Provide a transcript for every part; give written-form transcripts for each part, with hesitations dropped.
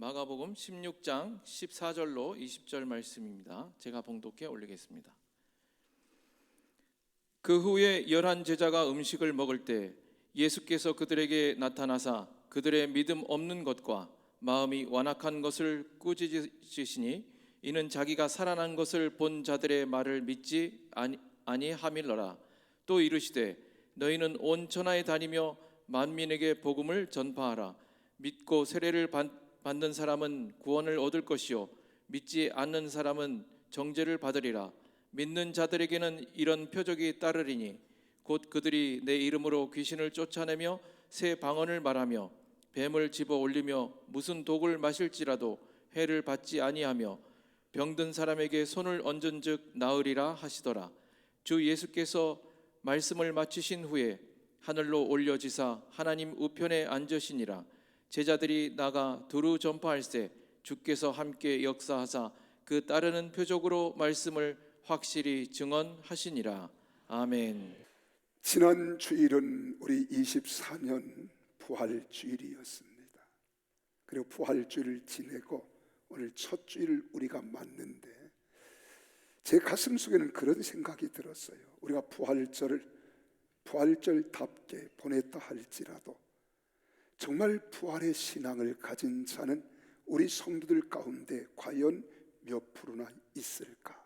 마가복음 16장 14절로 20절 말씀입니다. 제가 봉독해 올리겠습니다. 그 후에 11 제자가 음식을 먹을 때 예수께서 그들에게 나타나사 그들의 믿음 없는 것과 마음이 완악한 것을 꾸짖으시니 이는 자기가 살아난 것을 본 자들의 말을 믿지 아니함이러라. 또 이르시되 너희는 온 천하에 다니며 만민에게 복음을 전파하라. 믿고 세례를 받는 사람은 구원을 얻을 것이요 믿지 않는 사람은 정죄를 받으리라. 믿는 자들에게는 이런 표적이 따르리니 곧 그들이 내 이름으로 귀신을 쫓아내며 새 방언을 말하며 뱀을 집어 올리며 무슨 독을 마실지라도 해를 받지 아니하며 병든 사람에게 손을 얹은즉 나으리라 하시더라. 주 예수께서 말씀을 마치신 후에 하늘로 올려지사 하나님 우편에 앉으시니라. 제자들이 나가 두루 전파할세 주께서 함께 역사하사 그 따르는 표적으로 말씀을 확실히 증언하시니라. 아멘. 지난 주일은 우리 24년 부활주일이었습니다. 그리고 부활주일을 지내고 오늘 첫 주일을 우리가 맞는데 제 가슴 속에는 그런 생각이 들었어요. 우리가 부활절답게 보냈다 할지라도 정말 부활의 신앙을 가진 자는 우리 성도들 가운데 과연 몇 프로나 있을까?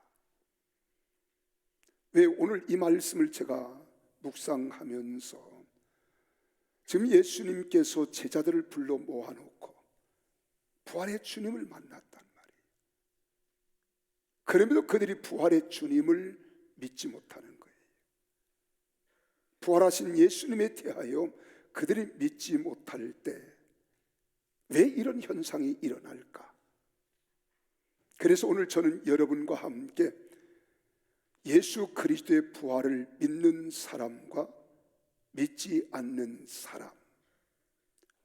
왜 오늘 이 말씀을 제가 묵상하면서 지금 예수님께서 제자들을 불러 모아놓고 부활의 주님을 만났단 말이에요. 그럼에도 그들이 부활의 주님을 믿지 못하는 거예요. 부활하신 예수님에 대하여 그들이 믿지 못할 때 왜 이런 현상이 일어날까? 그래서 오늘 저는 여러분과 함께 예수 그리스도의 부활을 믿는 사람과 믿지 않는 사람,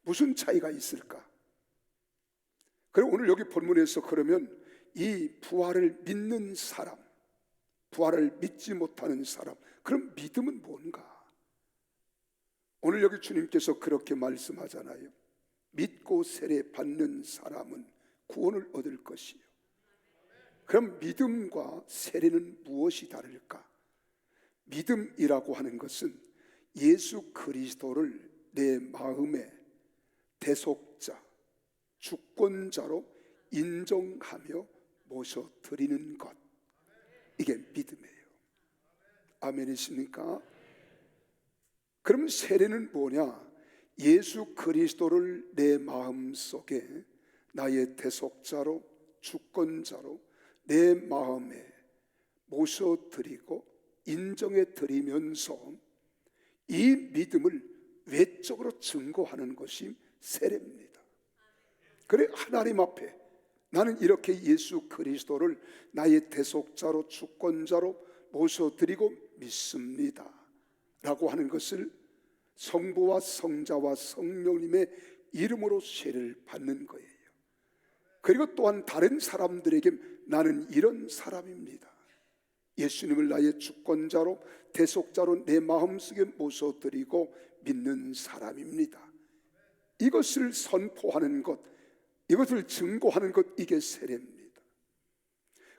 무슨 차이가 있을까? 그리고 오늘 여기 본문에서 그러면 이 부활을 믿는 사람, 부활을 믿지 못하는 사람, 그럼 믿음은 뭔가? 오늘 여기 주님께서 그렇게 말씀하잖아요. 믿고 세례 받는 사람은 구원을 얻을 것이요. 그럼 믿음과 세례는 무엇이 다를까? 믿음이라고 하는 것은 예수 그리스도를 내 마음의 대속자, 주권자로 인정하며 모셔드리는 것, 이게 믿음이에요. 아멘이십니까? 그럼 세례는 뭐냐? 예수 그리스도를 내 마음속에 나의 대속자로 주권자로 내 마음에 모셔드리고 인정해드리면서 이 믿음을 외적으로 증거하는 것이 세례입니다. 그래, 하나님 앞에 나는 이렇게 예수 그리스도를 나의 대속자로 주권자로 모셔드리고 믿습니다 라고 하는 것을 성부와 성자와 성령님의 이름으로 세례를 받는 거예요. 그리고 또한 다른 사람들에게 나는 이런 사람입니다, 예수님을 나의 주권자로 대속자로 내 마음속에 모셔드리고 믿는 사람입니다, 이것을 선포하는 것, 이것을 증거하는 것, 이게 세례입니다.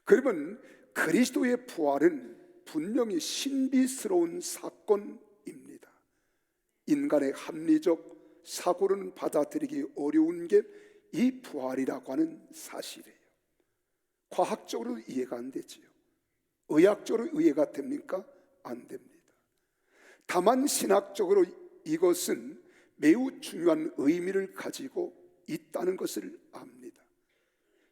그러면 그리스도의 부활은 분명히 신비스러운 사건입니다. 인간의 합리적 사고로는 받아들이기 어려운 게 이 부활이라고 하는 사실이에요. 과학적으로 이해가 안 되지요. 의학적으로 이해가 됩니까? 안 됩니다. 다만 신학적으로 이것은 매우 중요한 의미를 가지고 있다는 것을 압니다.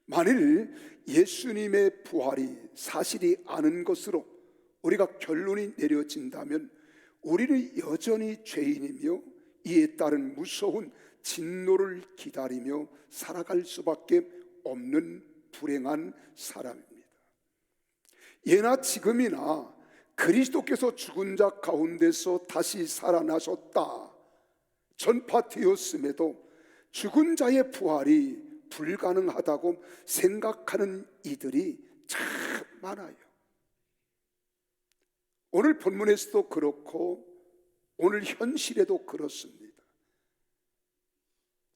만일 예수님의 부활이 사실이 아닌 것으로 우리가 결론이 내려진다면 우리는 여전히 죄인이며 이에 따른 무서운 진노를 기다리며 살아갈 수밖에 없는 불행한 사람입니다. 예나 지금이나 그리스도께서 죽은 자 가운데서 다시 살아나셨다 전파되었음에도 죽은 자의 부활이 불가능하다고 생각하는 이들이 참 많아요. 오늘 본문에서도 그렇고 오늘 현실에도 그렇습니다.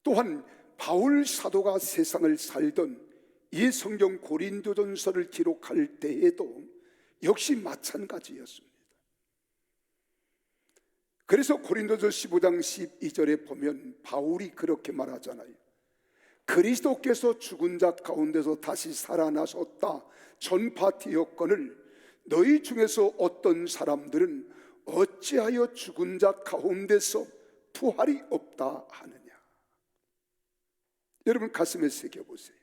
또한 바울 사도가 세상을 살던 이 성경 고린도전서를 기록할 때에도 역시 마찬가지였습니다. 그래서 고린도서 15장 12절에 보면 바울이 그렇게 말하잖아요. 그리스도께서 죽은 자 가운데서 다시 살아나셨다 전파되었거늘 너희 중에서 어떤 사람들은 어찌하여 죽은 자 가운데서 부활이 없다 하느냐. 여러분 가슴에 새겨보세요.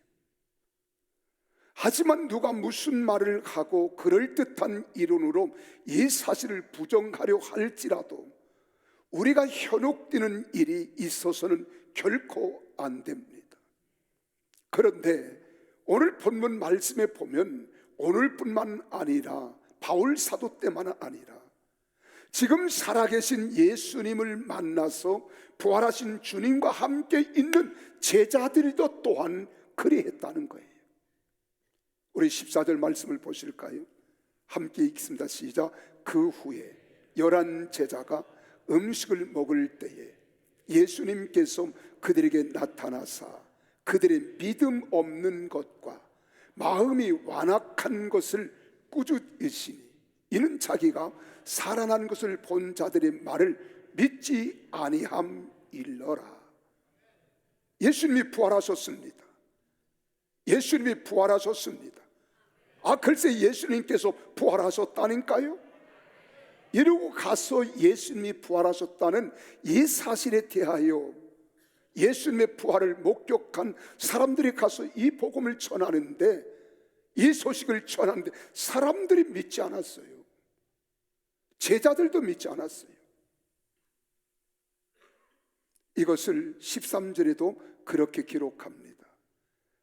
하지만 누가 무슨 말을 하고 그럴듯한 이론으로 이 사실을 부정하려 할지라도 우리가 현혹되는 일이 있어서는 결코 안 됩니다. 그런데 오늘 본문 말씀에 보면 오늘뿐만 아니라 바울 사도 때만 아니라 지금 살아계신 예수님을 만나서 부활하신 주님과 함께 있는 제자들도 또한 그리했다는 거예요. 우리 14절 말씀을 보실까요? 함께 읽습니다. 시작. 그 후에 11 제자가 음식을 먹을 때에 예수님께서 그들에게 나타나사 그들의 믿음 없는 것과 마음이 완악한 것을 꾸짖으시니 이는 자기가 살아난 것을 본 자들의 말을 믿지 아니함일러라. 예수님이 부활하셨습니다. 예수님이 부활하셨습니다. 글쎄 예수님께서 부활하셨다니까요. 이러고 가서 예수님이 부활하셨다는 이 사실에 대하여 예수님의 부활을 목격한 사람들이 가서 이 복음을 전하는데, 이 소식을 전하는데 사람들이 믿지 않았어요. 제자들도 믿지 않았어요. 이것을 13절에도 그렇게 기록합니다.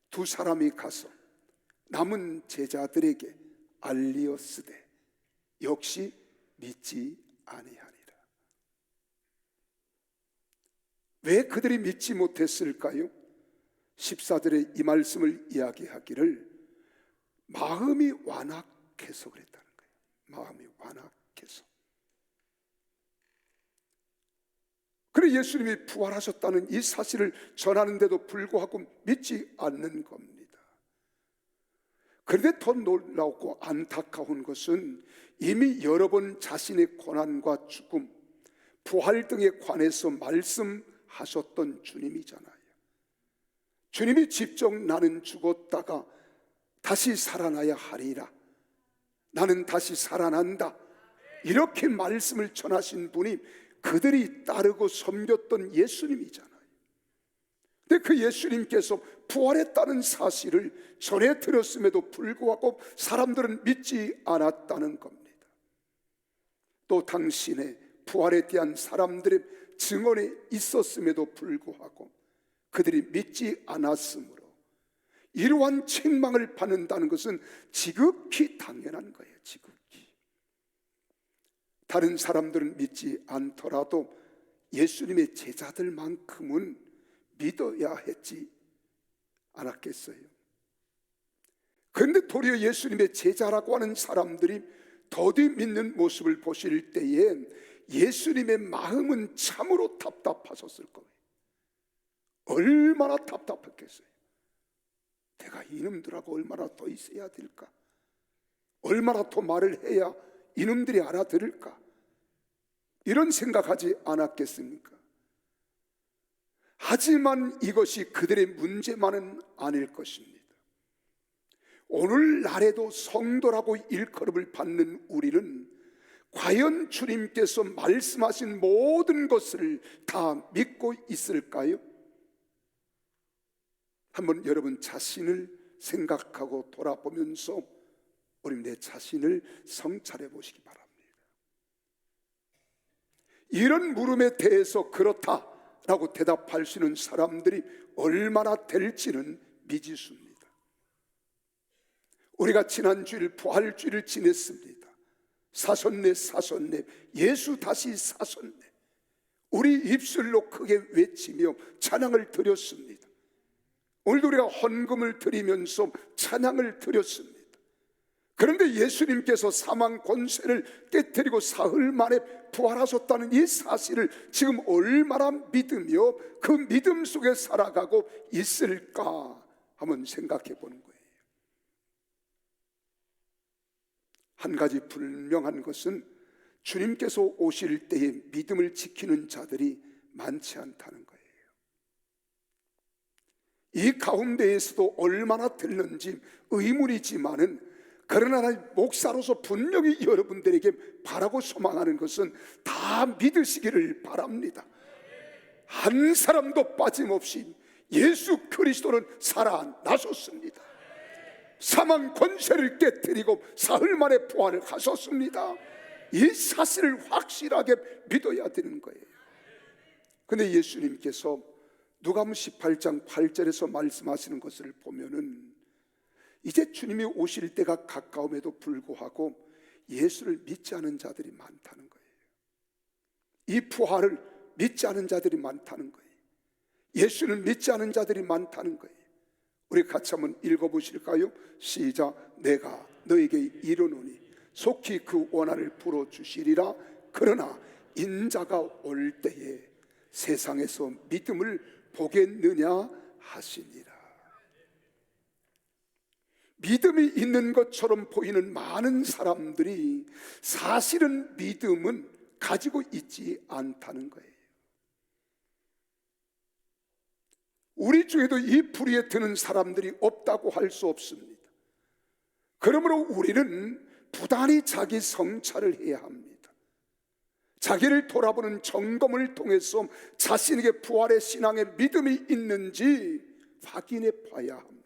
두 사람이 가서 남은 제자들에게 알리었으되 역시 믿지 아니하니라. 왜 그들이 믿지 못했을까요? 14절에 이 말씀을 이야기하기를 마음이 완악해서 그랬다는 거예요. 마음이 완악해서. 그래 예수님이 부활하셨다는 이 사실을 전하는데도 불구하고 믿지 않는 겁니다. 그런데 더 놀라웠고 안타까운 것은 이미 여러 번 자신의 고난과 죽음, 부활 등에 관해서 말씀하셨던 주님이잖아요. 주님이 직접 나는 죽었다가 다시 살아나야 하리라, 나는 다시 살아난다, 이렇게 말씀을 전하신 분이 그들이 따르고 섬겼던 예수님이잖아요. 근데 그 예수님께서 부활했다는 사실을 전해 들었음에도 불구하고 사람들은 믿지 않았다는 겁니다. 또 당신의 부활에 대한 사람들의 증언이 있었음에도 불구하고 그들이 믿지 않았으므로 이러한 책망을 받는다는 것은 지극히 당연한 거예요. 지극히. 다른 사람들은 믿지 않더라도 예수님의 제자들만큼은 믿어야 했지 않았겠어요? 그런데 도리어 예수님의 제자라고 하는 사람들이 더디 믿는 모습을 보실 때에 예수님의 마음은 참으로 답답하셨을 거예요. 얼마나 답답했겠어요. 내가 이놈들하고 얼마나 더 있어야 될까? 얼마나 더 말을 해야 이놈들이 알아들을까? 이런 생각하지 않았겠습니까? 하지만 이것이 그들의 문제만은 아닐 것입니다. 오늘날에도 성도라고 일컬음을 받는 우리는 과연 주님께서 말씀하신 모든 것을 다 믿고 있을까요? 한번 여러분 자신을 생각하고 돌아보면서 우리 내 자신을 성찰해 보시기 바랍니다. 이런 물음에 대해서 그렇다라고 대답할 수 있는 사람들이 얼마나 될지는 미지수입니다. 우리가 지난주일 부활주일을 지냈습니다. 사선내 사선내, 예수 다시 사선내, 우리 입술로 크게 외치며 찬양을 드렸습니다. 오늘도 우리가 헌금을 드리면서 찬양을 드렸습니다. 그런데 예수님께서 사망 권세를 깨뜨리고 사흘 만에 부활하셨다는 이 사실을 지금 얼마나 믿으며 그 믿음 속에 살아가고 있을까 한번 생각해 보는 거예요. 한 가지 분명한 것은 주님께서 오실 때에 믿음을 지키는 자들이 많지 않다는 거예요. 이 가운데에서도 얼마나 들는지 의문이지만은, 그러나 목사로서 분명히 여러분들에게 바라고 소망하는 것은 다 믿으시기를 바랍니다. 한 사람도 빠짐없이 예수 그리스도는 살아나셨습니다. 사망 권세를 깨뜨리고 사흘 만에 부활을 하셨습니다. 이 사실을 확실하게 믿어야 되는 거예요. 그런데 예수님께서 누가복음 18장 8절에서 말씀하시는 것을 보면은 이제 주님이 오실 때가 가까움에도 불구하고 예수를 믿지 않은 자들이 많다는 거예요. 이 부활을 믿지 않은 자들이 많다는 거예요. 예수를 믿지 않은 자들이 많다는 거예요. 우리 같이 한번 읽어보실까요? 시작. 내가 너에게 이르노니 속히 그 원한을 풀어주시리라. 그러나 인자가 올 때에 세상에서 믿음을 보겠느냐 하시니라. 믿음이 있는 것처럼 보이는 많은 사람들이 사실은 믿음은 가지고 있지 않다는 거예요. 우리 중에도 이 불의에 드는 사람들이 없다고 할 수 없습니다. 그러므로 우리는 부단히 자기 성찰을 해야 합니다. 자기를 돌아보는 점검을 통해서 자신에게 부활의 신앙에 믿음이 있는지 확인해 봐야 합니다.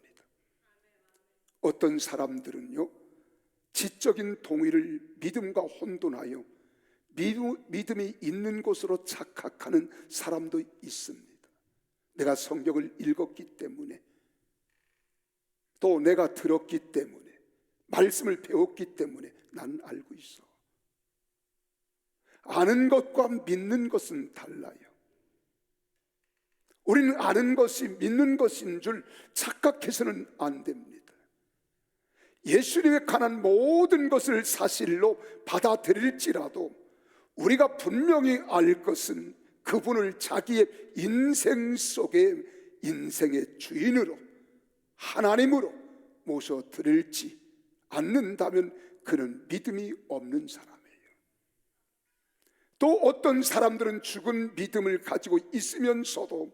어떤 사람들은요, 지적인 동의를 믿음과 혼돈하여 믿음이 있는 것으로 착각하는 사람도 있습니다. 내가 성경을 읽었기 때문에, 또 내가 들었기 때문에, 말씀을 배웠기 때문에 나는 알고 있어. 아는 것과 믿는 것은 달라요. 우리는 아는 것이 믿는 것인 줄 착각해서는 안 됩니다. 예수님에 관한 모든 것을 사실로 받아들일지라도 우리가 분명히 알 것은 그분을 자기의 인생 속에 인생의 주인으로, 하나님으로 모셔드릴지 않는다면 그는 믿음이 없는 사람이에요. 또 어떤 사람들은 죽은 믿음을 가지고 있으면서도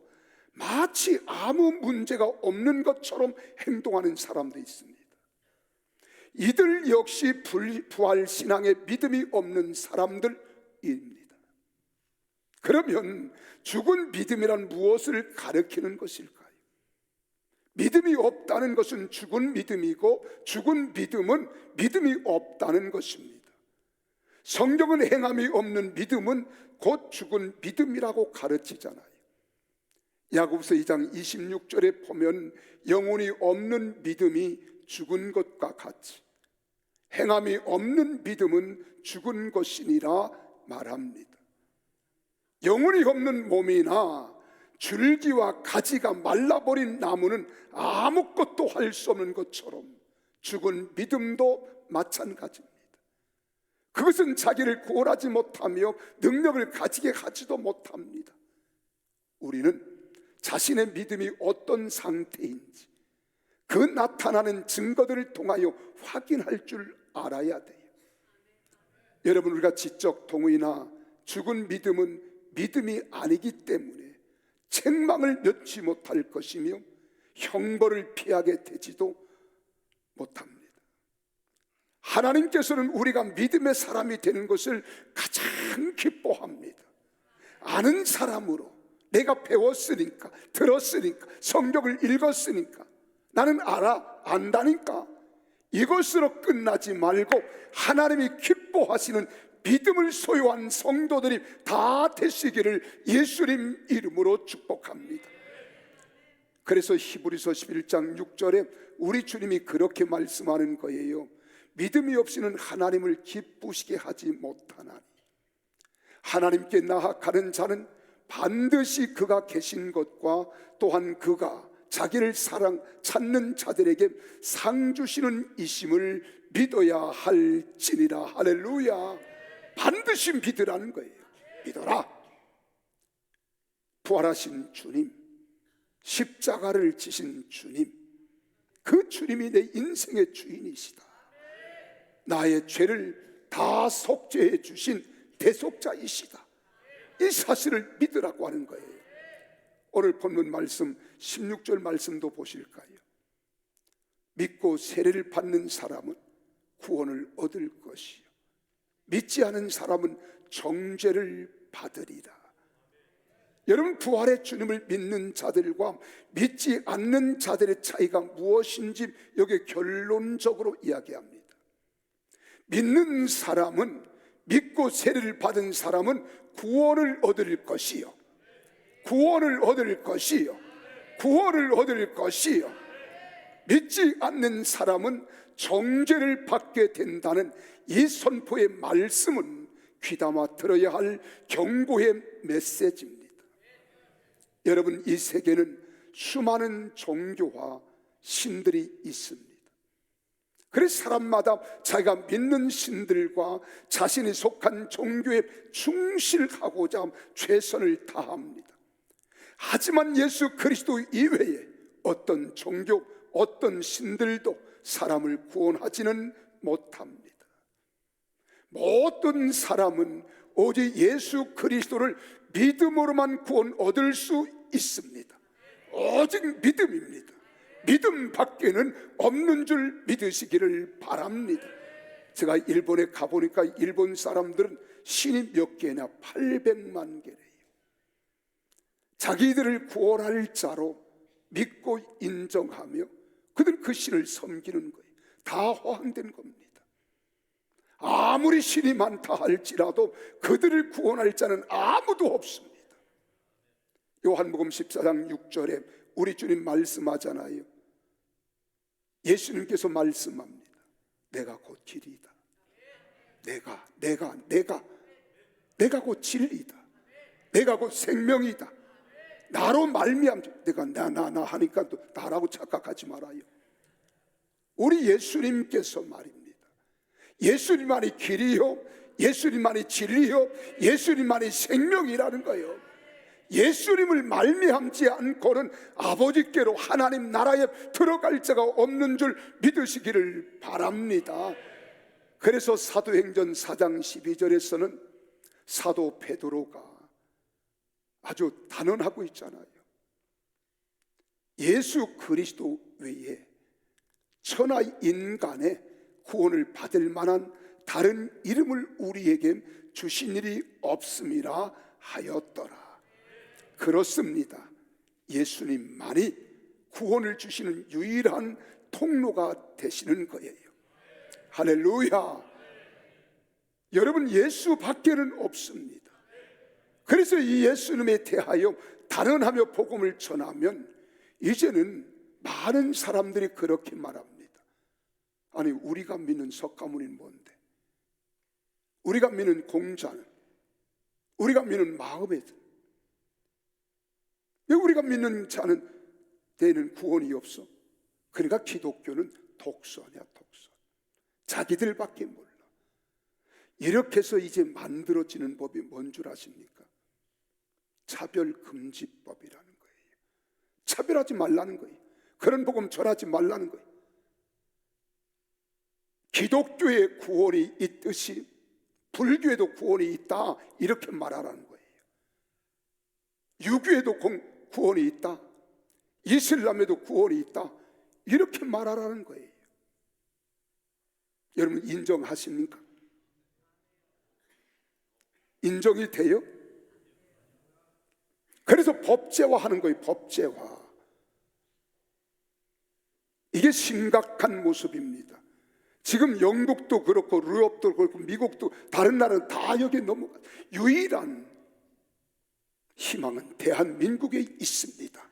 마치 아무 문제가 없는 것처럼 행동하는 사람도 있습니다. 이들 역시 부활 신앙에 믿음이 없는 사람들입니다. 그러면 죽은 믿음이란 무엇을 가리키는 것일까요? 믿음이 없다는 것은 죽은 믿음이고, 죽은 믿음은 믿음이 없다는 것입니다. 성경은 행함이 없는 믿음은 곧 죽은 믿음이라고 가르치잖아요. 야고보서 2장 26절에 보면 영혼이 없는 믿음이 죽은 것과 같이 행함이 없는 믿음은 죽은 것이니라 말합니다. 영혼이 없는 몸이나 줄기와 가지가 말라버린 나무는 아무것도 할 수 없는 것처럼 죽은 믿음도 마찬가지입니다. 그것은 자기를 구원하지 못하며 능력을 가지게 하지도 못합니다. 우리는 자신의 믿음이 어떤 상태인지 그 나타나는 증거들을 통하여 확인할 줄 알아야 돼요. 여러분, 우리가 지적 동의나 죽은 믿음은 믿음이 아니기 때문에 책망을 면치 못할 것이며 형벌을 피하게 되지도 못합니다. 하나님께서는 우리가 믿음의 사람이 되는 것을 가장 기뻐합니다. 아는 사람으로, 내가 배웠으니까, 들었으니까, 성경을 읽었으니까, 나는 알아, 안다니까, 이것으로 끝나지 말고 하나님이 기뻐하시는 믿음을 소유한 성도들이 다 되시기를 예수님 이름으로 축복합니다. 그래서 히브리서 11장 6절에 우리 주님이 그렇게 말씀하는 거예요. 믿음이 없이는 하나님을 기쁘시게 하지 못하나니 하나님께 나아가는 자는 반드시 그가 계신 것과 또한 그가 자기를 찾는 자들에게 상 주시는 이심을 믿어야 할지니라. 할렐루야. 반드시 믿으라는 거예요. 믿어라. 부활하신 주님, 십자가를 지신 주님, 그 주님이 내 인생의 주인이시다. 나의 죄를 다 속죄해 주신 대속자이시다. 이 사실을 믿으라고 하는 거예요. 오늘 본문 말씀 16절 말씀도 보실까요? 믿고 세례를 받는 사람은 구원을 얻을 것이요, 믿지 않은 사람은 정죄를 받으리라. 여러분, 부활의 주님을 믿는 자들과 믿지 않는 자들의 차이가 무엇인지 여기 결론적으로 이야기합니다. 믿는 사람은, 믿고 세례를 받은 사람은 구원을 얻을 것이요, 구원을 얻을 것이요, 구원을 얻을 것이요, 믿지 않는 사람은 정죄를 받게 된다는 이 선포의 말씀은 귀담아 들어야 할 경고의 메시지입니다. 여러분, 이 세계는 수많은 종교와 신들이 있습니다. 그래서 사람마다 자기가 믿는 신들과 자신이 속한 종교에 충실하고자 최선을 다합니다. 하지만 예수 그리스도 이외에 어떤 종교, 어떤 신들도 사람을 구원하지는 못합니다. 모든 사람은 오직 예수 그리스도를 믿음으로만 구원 얻을 수 있습니다. 오직 믿음입니다. 믿음 밖에는 없는 줄 믿으시기를 바랍니다. 제가 일본에 가보니까 일본 사람들은 신이 몇 개냐? 800만 개래요. 자기들을 구원할 자로 믿고 인정하며 그들 그 신을 섬기는 거예요. 다 허황된 겁니다. 아무리 신이 많다 할지라도 그들을 구원할 자는 아무도 없습니다. 요한복음 14장 6절에 우리 주님 말씀하잖아요. 예수님께서 말씀합니다. 내가 곧 길이다. 내가 곧 진리다. 내가 곧 생명이다. 나로 말미암, 내가 나 하니까 또 나라고 착각하지 말아요. 우리 예수님께서 말입니다. 예수님만이 길이요, 예수님만이 진리요, 예수님만이 생명이라는 거예요. 예수님을 말미암지 않고는 아버지께로 하나님 나라에 들어갈 자가 없는 줄 믿으시기를 바랍니다. 그래서 사도행전 4장 12절에서는 사도 베드로가 아주 단언하고 있잖아요. 예수 그리스도 외에 천하 인간의 구원을 받을 만한 다른 이름을 우리에게 주신 일이 없음이라 하였더라. 그렇습니다. 예수님만이 구원을 주시는 유일한 통로가 되시는 거예요. 할렐루야. 여러분, 예수 밖에는 없습니다. 그래서 이 예수님에 대하여 단언하며 복음을 전하면 이제는 많은 사람들이 그렇게 말합니다. 아니, 우리가 믿는 석가모니는 뭔데? 우리가 믿는 공자는, 우리가 믿는 마음에든, 왜 우리가 믿는 자는 데는 구원이 없어? 그러니까 기독교는 독서냐, 독서. 자기들밖에 몰라. 이렇게 해서 이제 만들어지는 법이 뭔 줄 아십니까? 차별금지법이라는 거예요. 차별하지 말라는 거예요. 그런 복음 전하지 말라는 거예요. 기독교에 구원이 있듯이 불교에도 구원이 있다, 이렇게 말하라는 거예요. 유교에도 구원이 있다, 이슬람에도 구원이 있다, 이렇게 말하라는 거예요. 여러분, 인정하십니까? 인정이 돼요? 그래서 법제화하는 거예요. 법제화. 이게 심각한 모습입니다. 지금 영국도 그렇고 유럽도 그렇고 미국도 다른 나라는 다 여기에 넘어가. 유일한 희망은 대한민국에 있습니다.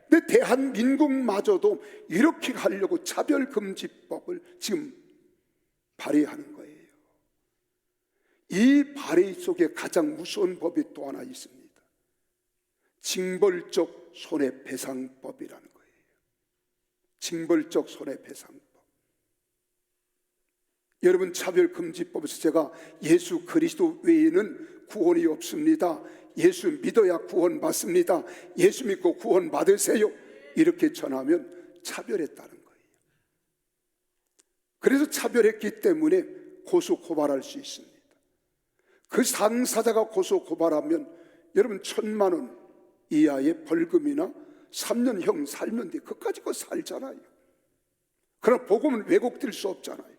근데 대한민국마저도 이렇게 하려고 차별금지법을 지금 발의하는 거예요. 이 발의 속에 가장 무서운 법이 또 하나 있습니다. 징벌적 손해배상법이라는 거예요. 징벌적 손해배상법. 여러분, 차별금지법에서 제가 예수 그리스도 외에는 구원이 없습니다, 예수 믿어야 구원 받습니다, 예수 믿고 구원 받으세요, 이렇게 전하면 차별했다는 거예요. 그래서 차별했기 때문에 고소 고발할 수 있습니다. 그 당사자가 고소 고발하면 여러분 1,000만 원 이하의 벌금이나 3년형 살면 돼. 그까짓 거 살잖아요. 그러나 복음은 왜곡될 수 없잖아요.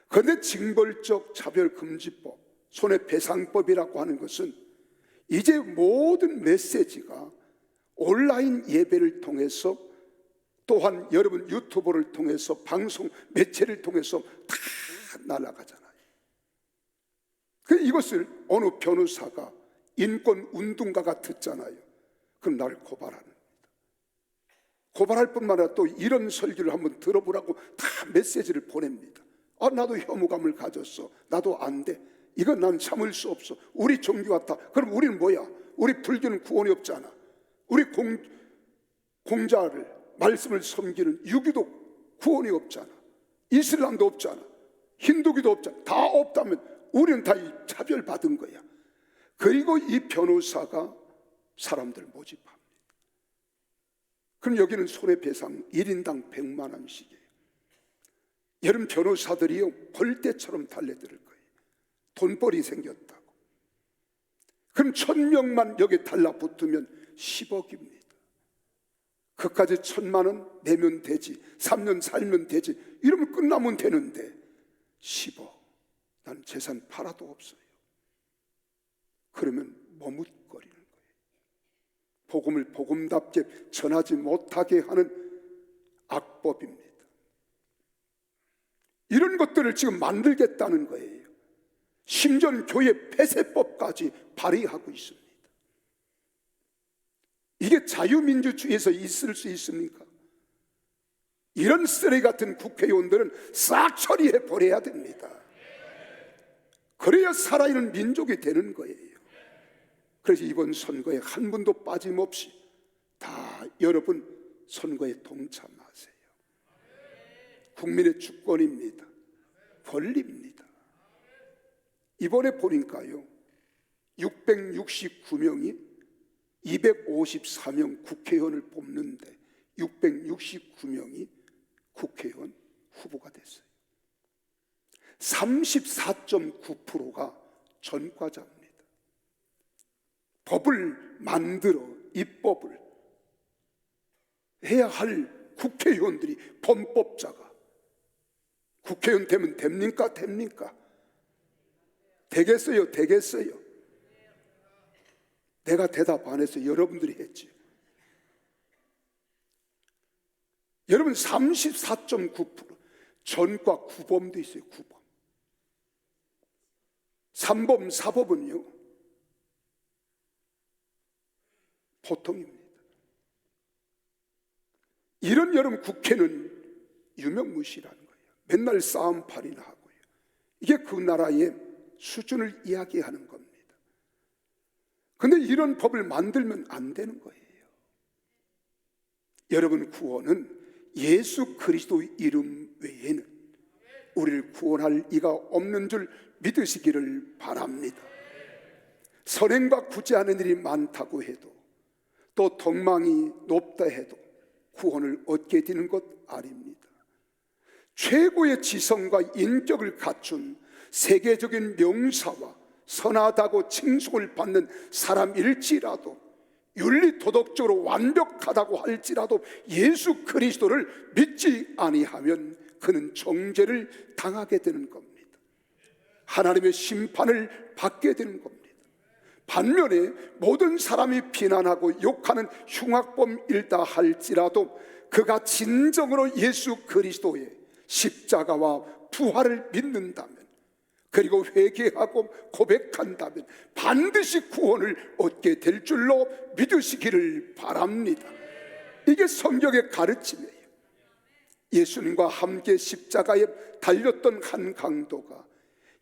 그런데 징벌적 차별금지법, 손해배상법이라고 하는 것은 이제 모든 메시지가 온라인 예배를 통해서, 또한 여러분 유튜브를 통해서, 방송 매체를 통해서 다 날아가잖아요. 이것을 어느 변호사가, 인권 운동가가 듣잖아요. 그럼 나를 고발하는 겁니다. 고발할 뿐만 아니라 또 이런 설교를 한번 들어보라고 다 메시지를 보냅니다. 나도 혐오감을 가졌어, 나도 안 돼, 이건 난 참을 수 없어, 우리 종교 같아. 그럼 우리는 뭐야? 우리 불교는 구원이 없잖아. 우리 공자를, 말씀을 섬기는 유교도 구원이 없잖아. 이슬람도 없잖아. 힌두교도 없잖아. 다 없다면 우리는 다 차별받은 거야. 그리고 이 변호사가 사람들 모집합니다. 그럼 여기는 손해배상 1인당 100만 원씩이에요. 여러분, 변호사들이요 벌떼처럼 달려들 거예요. 돈벌이 생겼다고. 그럼 1,000명만 여기 달라붙으면 10억입니다. 그까지 1,000만 원 내면 되지, 3년 살면 되지, 이러면 끝나면 되는데 10억, 난 재산 팔아도 없어요. 그러면 머뭇거리는 거예요. 복음을 복음답게 전하지 못하게 하는 악법입니다. 이런 것들을 지금 만들겠다는 거예요. 심지어는 교회 폐쇄법까지 발의하고 있습니다. 이게 자유민주주의에서 있을 수 있습니까? 이런 쓰레기 같은 국회의원들은 싹 처리해 버려야 됩니다. 그래야 살아있는 민족이 되는 거예요. 그래서 이번 선거에 한 분도 빠짐없이 다 여러분 선거에 동참하세요. 국민의 주권입니다. 권리입니다. 이번에 보니까요 669명이 254명 국회의원을 뽑는데 669명이 국회의원 후보가 됐어요. 34.9%가 전과자입니다. 법을 만들어 입법을 해야 할 국회의원들이, 범법자가 국회의원 되면 됩니까? 됩니까? 되겠어요? 되겠어요? 내가 대답 안 해서 여러분들이 했지. 여러분 34.9% 전과 구범도 있어요. 구범. 3범, 4법은요 보통입니다. 이런 여러분 국회는 유명무실한 거예요. 맨날 싸움팔이나 하고요. 이게 그 나라의 수준을 이야기하는 겁니다. 근데 이런 법을 만들면 안 되는 거예요. 여러분, 구원은 예수 그리스도 이름 외에는 우리를 구원할 이가 없는 줄 믿으시기를 바랍니다. 선행과 굳이 하는 일이 많다고 해도, 또 덕망이 높다 해도 구원을 얻게 되는 것 아닙니다. 최고의 지성과 인격을 갖춘 세계적인 명사와 선하다고 칭송을 받는 사람일지라도, 윤리 도덕적으로 완벽하다고 할지라도 예수 그리스도를 믿지 아니하면 그는 정죄를 당하게 되는 겁니다. 하나님의 심판을 받게 되는 겁니다. 반면에 모든 사람이 비난하고 욕하는 흉악범일다 할지라도 그가 진정으로 예수 그리스도의 십자가와 부활을 믿는다면, 그리고 회개하고 고백한다면 반드시 구원을 얻게 될 줄로 믿으시기를 바랍니다. 이게 성경의 가르침이에요. 예수님과 함께 십자가에 달렸던 한 강도가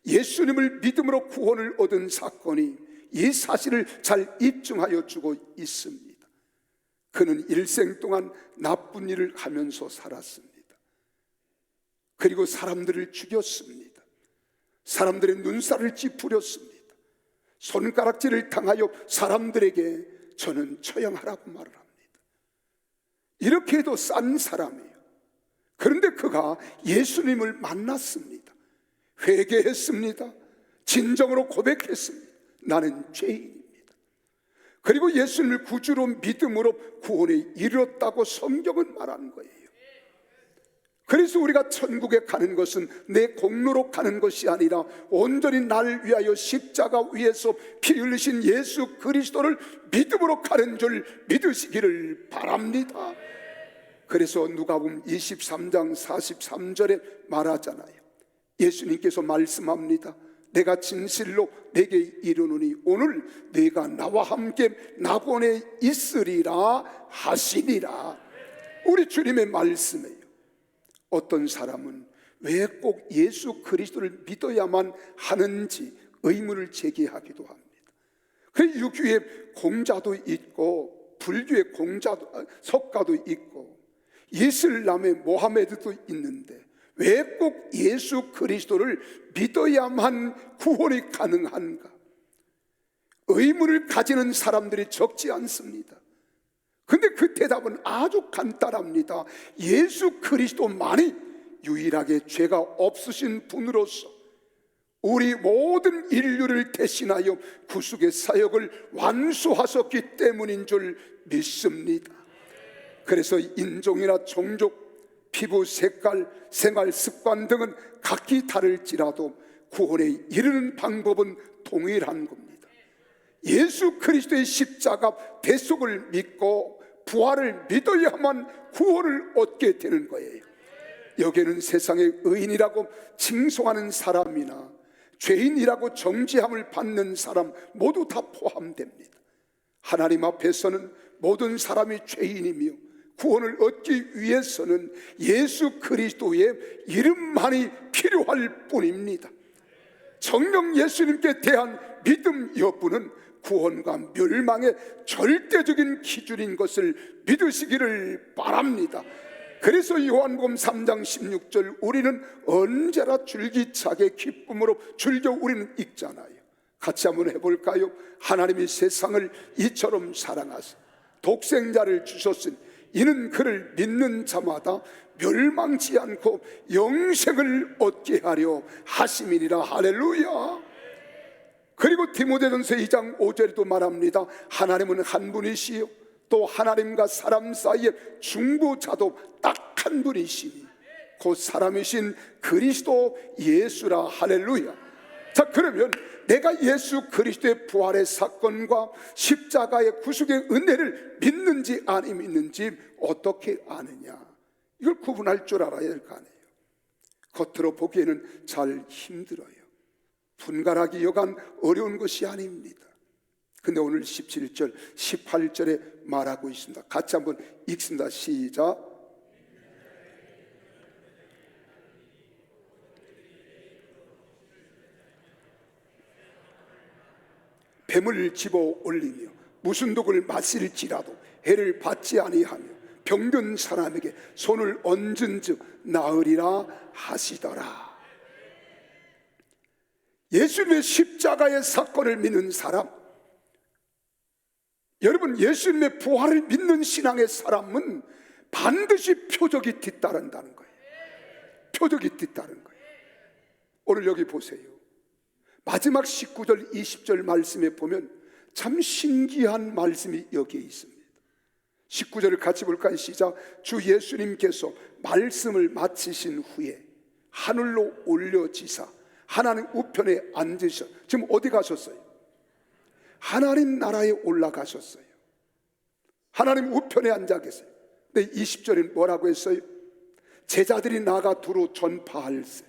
예수님을 믿음으로 구원을 얻은 사건이 이 사실을 잘 입증하여 주고 있습니다. 그는 일생 동안 나쁜 일을 하면서 살았습니다. 그리고 사람들을 죽였습니다. 사람들의 눈살을 찌푸렸습니다. 손가락질을 당하여 사람들에게 저는 처형하라고 말을 합니다. 이렇게 해도 싼 사람이에요. 그런데 그가 예수님을 만났습니다. 회개했습니다. 진정으로 고백했습니다. 나는 죄인입니다. 그리고 예수님을 구주로 믿음으로 구원에 이르렀다고 성경은 말하는 거예요. 그래서 우리가 천국에 가는 것은 내 공로로 가는 것이 아니라 온전히 나를 위하여 십자가 위에서 피 흘리신 예수 그리스도를 믿음으로 가는 줄 믿으시기를 바랍니다. 그래서 누가복음 23장 43절에 말하잖아요. 예수님께서 말씀합니다. 내가 진실로 내게 이르노니 오늘 네가 나와 함께 낙원에 있으리라 하시니라. 우리 주님의 말씀이에요. 어떤 사람은 왜 꼭 예수 그리스도를 믿어야만 하는지 의문을 제기하기도 합니다. 그 유교의 공자도 있고 불교의 석가도 있고 이슬람의 모하메드도 있는데 왜 꼭 예수 그리스도를 믿어야만 구원이 가능한가? 의문을 가지는 사람들이 적지 않습니다. 근데 그 대답은 아주 간단합니다. 예수 그리스도만이 유일하게 죄가 없으신 분으로서 우리 모든 인류를 대신하여 구속의 사역을 완수하셨기 때문인 줄 믿습니다. 그래서 인종이나 종족, 피부 색깔, 생활 습관 등은 각기 다를지라도 구원에 이르는 방법은 동일한 겁니다. 예수 그리스도의 십자가 대속을 믿고 부활을 믿어야만 구원을 얻게 되는 거예요. 여기에는 세상의 의인이라고 칭송하는 사람이나 죄인이라고 정죄함을 받는 사람 모두 다 포함됩니다. 하나님 앞에서는 모든 사람이 죄인이며 구원을 얻기 위해서는 예수 그리스도의 이름만이 필요할 뿐입니다. 정녕 예수님께 대한 믿음 여부는 구원과 멸망의 절대적인 기준인 것을 믿으시기를 바랍니다. 그래서 요한복음 3장 16절 우리는 언제나 줄기차게 기쁨으로 즐겨 우리는 읽잖아요. 같이 한번 해볼까요? 하나님이 세상을 이처럼 사랑하사 독생자를 주셨으니 이는 그를 믿는 자마다 멸망치 않고 영생을 얻게 하려 하심이니라. 할렐루야. 그리고 디모데전서 2장 5절에도 말합니다. 하나님은 한 분이시요 또 하나님과 사람 사이의 중보자도 딱 한 분이시니 곧 사람이신 그리스도 예수라. 할렐루야. 자, 그러면 내가 예수 그리스도의 부활의 사건과 십자가의 구속의 은혜를 믿는지 안 믿는지 어떻게 아느냐? 이걸 구분할 줄 알아야 될 거 아니에요. 겉으로 보기에는 잘 힘들어요. 분간하기 여간 어려운 것이 아닙니다. 근데 오늘 17절 18절에 말하고 있습니다. 같이 한번 읽습니다. 시작. 뱀을 집어 올리며 무슨 독을 마실지라도 해를 받지 아니하며 병든 사람에게 손을 얹은즉 나으리라 하시더라. 예수님의 십자가의 사건을 믿는 사람, 여러분, 예수님의 부활을 믿는 신앙의 사람은 반드시 표적이 뒤따른다는 거예요. 표적이 뒤따른 거예요. 오늘 여기 보세요. 마지막 19절 20절 말씀에 보면 참 신기한 말씀이 여기에 있습니다. 19절을 같이 볼까요? 시작. 주 예수님께서 말씀을 마치신 후에 하늘로 올려지사 하나님 우편에 앉으셔. 지금 어디 가셨어요? 하나님 나라에 올라가셨어요. 하나님 우편에 앉아 계세요. 근데 20절에 뭐라고 했어요? 제자들이 나가 두루 전파할세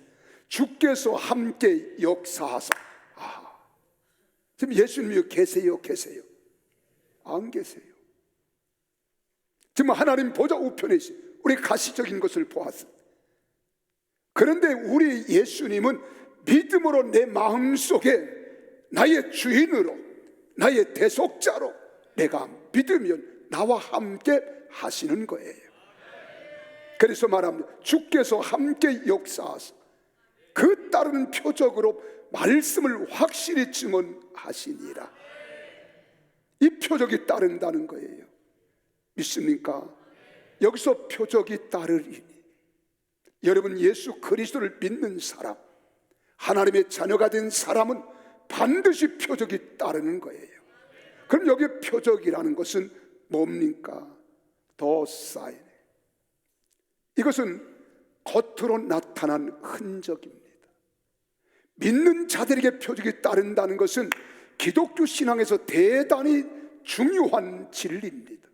주께서 함께 역사하사. 지금 예수님이 계세요? 계세요? 안 계세요. 지금 하나님 보좌 우편에 있어요. 우리 가시적인 것을 보았습니다. 그런데 우리 예수님은 믿음으로 내 마음속에 나의 주인으로 나의 대속자로 내가 믿으면 나와 함께 하시는 거예요. 그래서 말합니다. 주께서 함께 역사하사 그 따르는 표적으로 말씀을 확실히 증언하시니라. 이 표적이 따른다는 거예요. 믿습니까? 여기서 표적이 따르리니, 여러분 예수 그리스도를 믿는 사람, 하나님의 자녀가 된 사람은 반드시 표적이 따르는 거예요. 그럼 여기 표적이라는 것은 뭡니까? 더 사인, 이것은 겉으로 나타난 흔적입니다. 믿는 자들에게 표적이 따른다는 것은 기독교 신앙에서 대단히 중요한 진리입니다.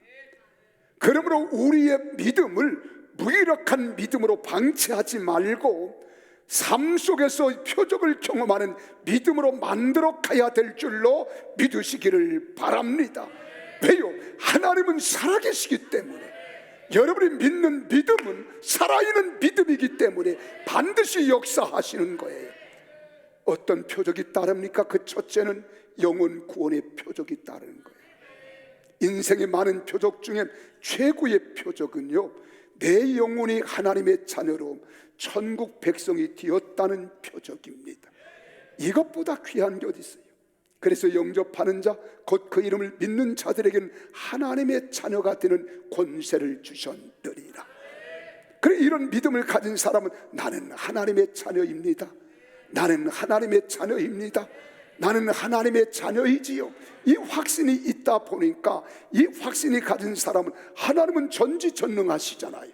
그러므로 우리의 믿음을 무기력한 믿음으로 방치하지 말고 삶 속에서 표적을 경험하는 믿음으로 만들어 가야 될 줄로 믿으시기를 바랍니다. 왜요? 하나님은 살아계시기 때문에, 여러분이 믿는 믿음은 살아있는 믿음이기 때문에 반드시 역사하시는 거예요. 어떤 표적이 따릅니까? 그 첫째는 영혼 구원의 표적이 따르는 거예요. 인생의 많은 표적 중에 최고의 표적은요, 내 영혼이 하나님의 자녀로 천국 백성이 되었다는 표적입니다. 이것보다 귀한 게 어디 있어요? 그래서 영접하는 자, 곧 그 이름을 믿는 자들에게는 하나님의 자녀가 되는 권세를 주셨느니라. 그래, 이런 믿음을 가진 사람은 나는 하나님의 자녀입니다, 나는 하나님의 자녀입니다, 나는 하나님의 자녀이지요, 이 확신이 있다 보니까, 이 확신이 가진 사람은 하나님은 전지전능하시잖아요.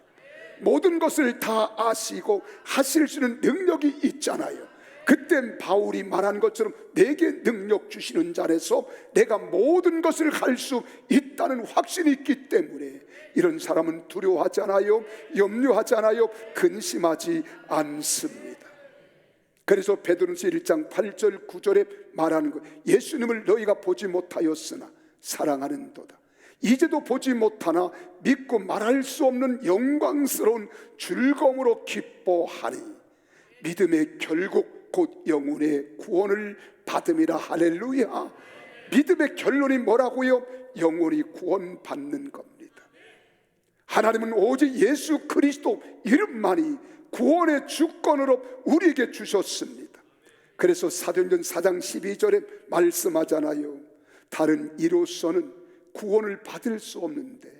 모든 것을 다 아시고 하실 수 있는 능력이 있잖아요. 그땐 바울이 말한 것처럼 내게 능력 주시는 자라서 내가 모든 것을 할 수 있다는 확신이 있기 때문에 이런 사람은 두려워하지 않아요, 염려하지 않아요, 근심하지 않습니다. 그래서 베드로전서 1장 8절 9절에 말하는 거, 예수님을 너희가 보지 못하였으나 사랑하는도다. 이제도 보지 못하나 믿고 말할 수 없는 영광스러운 즐거움으로 기뻐하니 믿음의 결국 곧 영혼의 구원을 받음이라. 할렐루야. 믿음의 결론이 뭐라고요? 영혼이 구원받는 겁니다. 하나님은 오직 예수 그리스도 이름만이 구원의 주권으로 우리에게 주셨습니다. 그래서 사도행전 4장 12절에 말씀하잖아요. 다른 이로서는 구원을 받을 수 없는데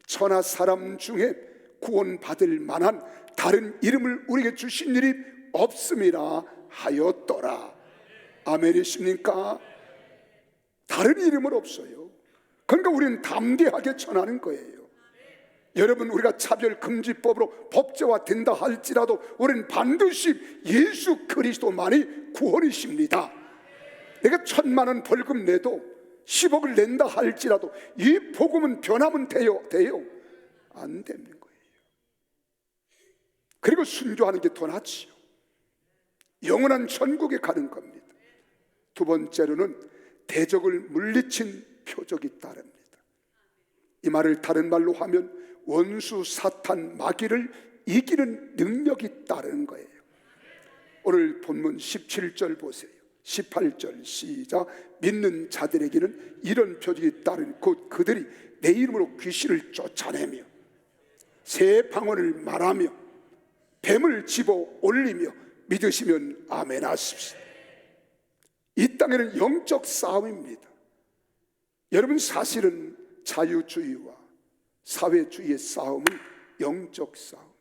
천하 사람 중에 구원받을 만한 다른 이름을 우리에게 주신 일이 없음이라 하였더라. 아멘이십니까? 다른 이름은 없어요. 그러니까 우리는 담대하게 전하는 거예요. 여러분, 우리가 차별금지법으로 법제화된다 할지라도 우리는 반드시 예수 그리스도만이 구원이십니다. 내가 1,000만 원 벌금 내도 10억을 낸다 할지라도 이 복음은 변하면 돼요? 안 되는 거예요. 그리고 순교하는 게 더 낫지요. 영원한 천국에 가는 겁니다. 두 번째로는 대적을 물리친 표적이 따릅니다. 이 말을 다른 말로 하면 원수 사탄 마귀를 이기는 능력이 따르는 거예요. 오늘 본문 17절 보세요. 18절 시작. 믿는 자들에게는 이런 표적이 따르니 곧 그들이 내 이름으로 귀신을 쫓아내며 새 방언을 말하며 뱀을 집어 올리며 믿으시면 아멘 하십시오. 이 땅에는 영적 싸움입니다. 여러분, 사실은 자유주의와 사회주의의 싸움은 영적 싸움이에요.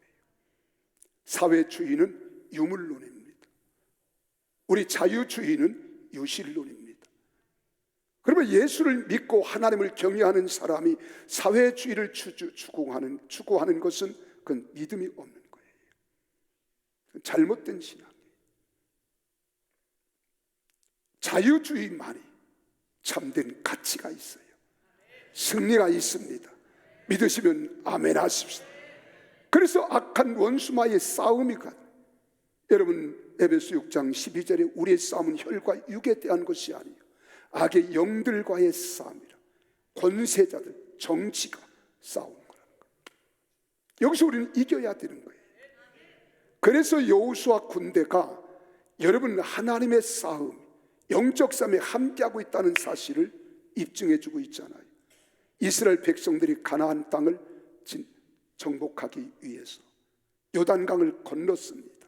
사회주의는 유물론입니다. 우리 자유주의는 유실론입니다. 그러면 예수를 믿고 하나님을 경외하는 사람이 사회주의를 추구하는 것은 그건 믿음이 없는 거예요. 잘못된 신앙이에요. 자유주의만이 참된 가치가 있어요. 승리가 있습니다. 믿으시면 아멘 하십시오. 그래서 악한 원수와의 싸움이 여러분, 에베소 6장 12절에 우리의 싸움은 혈과 육에 대한 것이 아니요 악의 영들과의 싸움이라. 권세자들, 정치가 싸우는 거라는 거예요. 여기서 우리는 이겨야 되는 거예요. 그래서 여호수아 군대가 여러분 하나님의 싸움, 영적 싸움에 함께하고 있다는 사실을 입증해 주고 있잖아요. 이스라엘 백성들이 가나안 땅을 정복하기 위해서 요단강을 건넜습니다.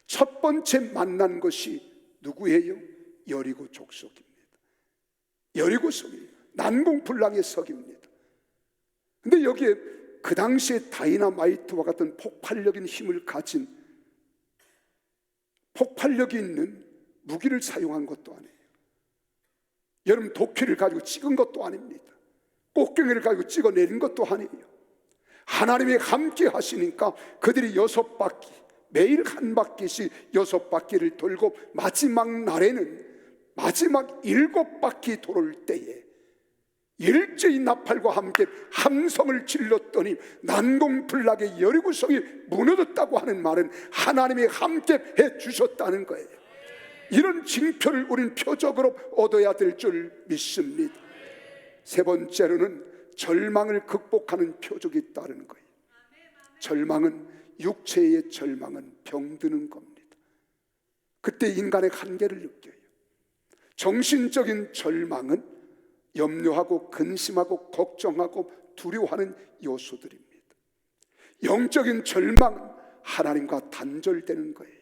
첫 번째 만난 것이 누구예요? 여리고 족속입니다. 여리고 성입니다. 난공불락의 석입니다. 근데 여기에 그 당시에 다이나마이트와 같은 폭발적인 힘을 가진, 폭발력이 있는 무기를 사용한 것도 아니에요. 여러분, 도끼를 가지고 찍은 것도 아닙니다. 꽃갱이를 가지고 찍어내린 것도 아니에요. 하나님이 함께 하시니까 그들이 6바퀴, 매일 한 바퀴씩 6바퀴를 돌고 마지막 날에는 마지막 7바퀴 돌을 때에 일제히 나팔과 함께 함성을 질렀더니 난공불락의 여리고성이 무너졌다고 하는 말은 하나님이 함께 해주셨다는 거예요. 이런 징표를 우린 표적으로 얻어야 될 줄 믿습니다. 세 번째로는 절망을 극복하는 표적이 있다는 거예요. 절망은, 육체의 절망은 병드는 겁니다. 그때 인간의 한계를 느껴요. 정신적인 절망은 염려하고 근심하고 걱정하고 두려워하는 요소들입니다. 영적인 절망은 하나님과 단절되는 거예요.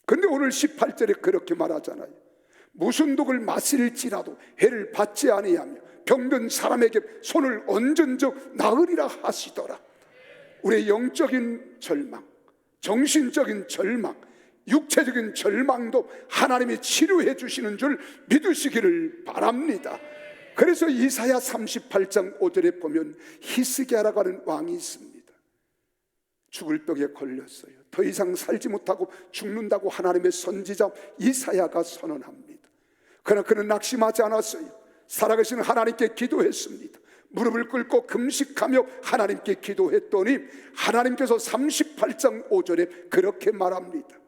그런데 오늘 18절에 그렇게 말하잖아요. 무슨 독을 마실지라도 해를 받지 아니하며 병든 사람에게 손을 얹은 적 나으리라 하시더라. 우리의 영적인 절망, 정신적인 절망, 육체적인 절망도 하나님이 치료해 주시는 줄 믿으시기를 바랍니다. 그래서 이사야 38장 5절에 보면 히스기야라고 하는 왕이 있습니다. 죽을 벽에 걸렸어요. 더 이상 살지 못하고 죽는다고 하나님의 선지자 이사야가 선언합니다. 그러나 그는 낙심하지 않았어요. 살아계신 하나님께 기도했습니다. 무릎을 꿇고 금식하며 하나님께 기도했더니 하나님께서 38장 5절에 그렇게 말합니다.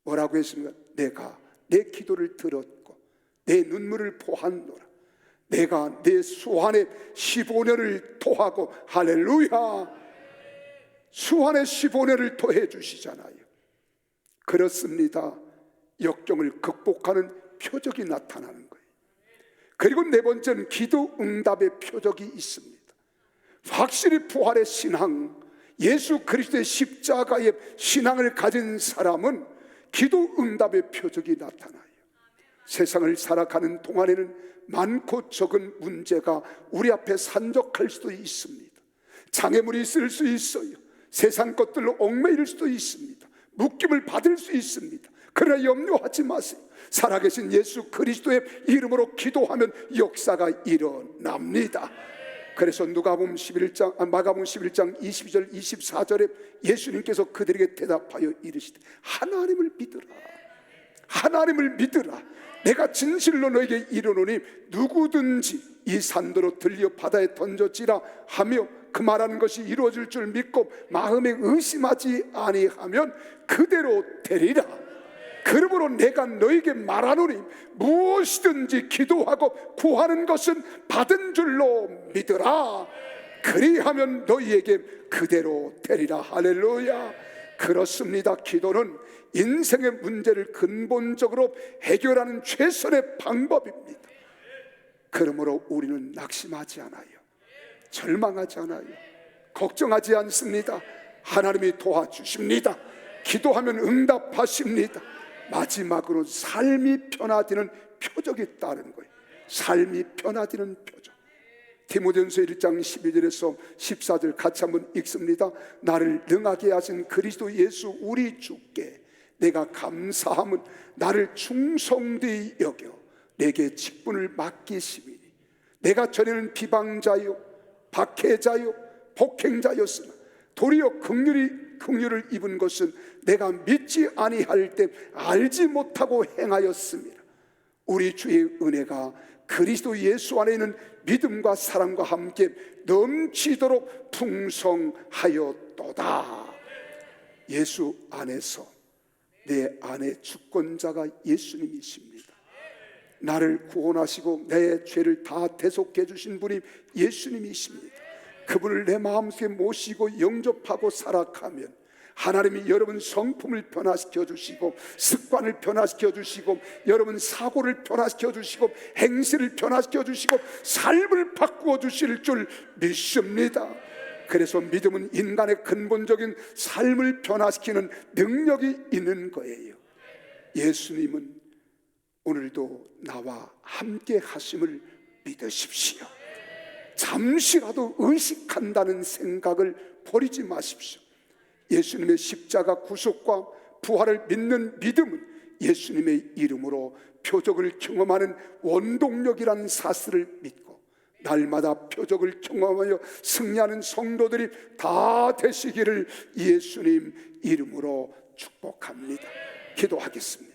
뭐라고 했습니까? 내가 내 기도를 들었고 내 눈물을 보았노라. 내가 내 수완의 15년을 토하고, 할렐루야, 수완의 15년을 토해 주시잖아요. 그렇습니다. 역경을 극복하는 표적이 나타나는 거예요. 그리고 네 번째는 기도 응답의 표적이 있습니다. 확실히 부활의 신앙, 예수 그리스도의 십자가의 신앙을 가진 사람은 기도 응답의 표적이 나타나요. 세상을 살아가는 동안에는 많고 적은 문제가 우리 앞에 산적할 수도 있습니다. 장애물이 있을 수 있어요. 세상 것들로 얽매일 수도 있습니다. 묶임을 받을 수 있습니다. 그러나 염려하지 마세요. 살아계신 예수 그리스도의 이름으로 기도하면 역사가 일어납니다. 그래서 마가복음 11장 22절 24절에 예수님께서 그들에게 대답하여 이르시되 하나님을 믿으라. 하나님을 믿으라. 내가 진실로 너에게 이르노니 누구든지 이 산도로 들려 바다에 던져지라 하며 그 말하는 것이 이루어질 줄 믿고 마음에 의심하지 아니하면 그대로 되리라. 그러므로 내가 너에게 말하노니 무엇이든지 기도하고 구하는 것은 받은 줄로 믿으라. 그리하면 너희에게 그대로 되리라. 할렐루야. 그렇습니다. 기도는 인생의 문제를 근본적으로 해결하는 최선의 방법입니다. 그러므로 우리는 낙심하지 않아요. 절망하지 않아요. 걱정하지 않습니다. 하나님이 도와주십니다. 기도하면 응답하십니다. 마지막으로 삶이 변화되는 표적이 있다는 거예요. 삶이 변화되는 표적. 디모데전서 1장 12절에서 14절 같이 한번 읽습니다. 나를 능하게 하신 그리스도 예수 우리 주께 내가 감사함은 나를 충성되이 여겨 내게 직분을 맡기심이니 내가 전에는 비방자요 박해자요 폭행자였으나 도리어 긍휼을 입은 것은 내가 믿지 아니할 때 알지 못하고 행하였습니다. 우리 주의 은혜가 그리스도 예수 안에 있는 믿음과 사랑과 함께 넘치도록 풍성하였도다. 예수 안에서 내 안에 주권자가 예수님이십니다. 나를 구원하시고 내 죄를 다 대속해 주신 분이 예수님이십니다. 그분을 내 마음속에 모시고 영접하고 살아가면 하나님이 여러분 성품을 변화시켜 주시고 습관을 변화시켜 주시고 여러분 사고를 변화시켜 주시고 행실을 변화시켜 주시고 삶을 바꾸어 주실 줄 믿습니다. 그래서 믿음은 인간의 근본적인 삶을 변화시키는 능력이 있는 거예요. 예수님은 오늘도 나와 함께 하심을 믿으십시오. 잠시라도 의식한다는 생각을 버리지 마십시오. 예수님의 십자가 구속과 부활을 믿는 믿음은 예수님의 이름으로 표적을 경험하는 원동력이라는 사실을 믿고 날마다 표적을 경험하여 승리하는 성도들이 다 되시기를 예수님 이름으로 축복합니다. 기도하겠습니다.